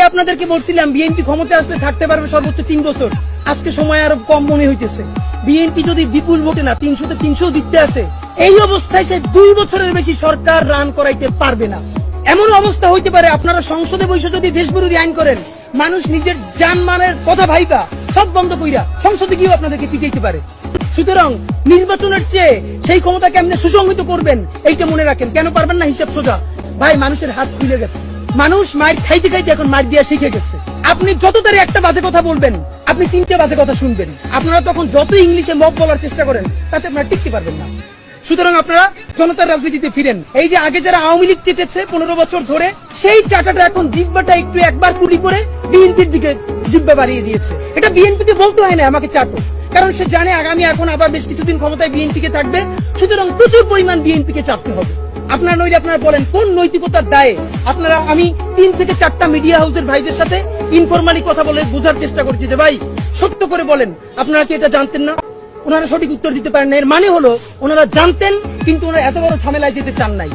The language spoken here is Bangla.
আপনাদেরকে বলছিলাম বিএনপি ক্ষমতা আসলে থাকতে পারবে সর্বোচ্চ 3 বছর। আজকে সময় আরো কম মনে হইতেছে। বিএনপি যদি বিপুল ভোটে না 300-তে 300 জিততে আসে, এই অবস্থায় সে 2 বছরের বেশি সরকার রান করাইতে পারবে না। এমন অবস্থা হইতে পারে আপনারা সংসদে বসে যদি দেশ বিরোধী আইন করেন, মানুষ নিজের জানমালের কথা ভাইবা সব বন্ধ কইরা সংসদে গিয়েও আপনাদেরকে পিটাইতে পারে। সুতরাং নির্বাচনের চেয়ে সেই ক্ষমতা কেমনে সুসংহত করবেন এইটা মনে রাখেন। কেন পারবেন না? হিসাব সোজা ভাই, মানুষের হাত খুলে গেছে। মানুষ মার খাইতে খাইতে এখন মার দিয়া শিখে গেছে। আপনি যত তারে একটা বাজে কথা বলবেন, আপনি 3টে বাজে কথা শুনবেন। আপনারা তখন যত ইংলিশে মব বলার চেষ্টা করেন, তাতে আপনারা টিকতে পারবেন না। সুতরাং আপনারা জনতার রাজনীতিতে ফিরেন। এই যে আগে যারা আওয়ামী লীগ চেটেছে 15 বছর ধরে, সেই চাটাটা এখন জিব্বাটা একটু একবার কুলি করে বিএনপির দিকে জিব্বা বাড়িয়ে দিয়েছে। এটা বিএনপিকে বলতে হয় না আমাকে চাটো, কারণ সে জানে আগামী এখন আবার বেশ কিছুদিন ক্ষমতায় বিএনপিকে থাকবে। সুতরাং প্রচুর পরিমাণ বিএনপিকে চাপতে হবে। আপনারা নইলে আপনারা বলেন কোন নৈতিকতার দায়ে আপনারা, আমি 3 থেকে 4টা মিডিয়া হাউসের ভাইদের সাথে ইনফরমালি কথা বলে বোঝার চেষ্টা করছি যে ভাই সত্য করে বলেন, আপনারা কি এটা জানতেন না? ওনারা সঠিক উত্তর দিতে পারেন না। এর মানে হলো ওনারা জানতেন, কিন্তু ওনারা এত বড় ঝামেলায় যেতে চান নাই।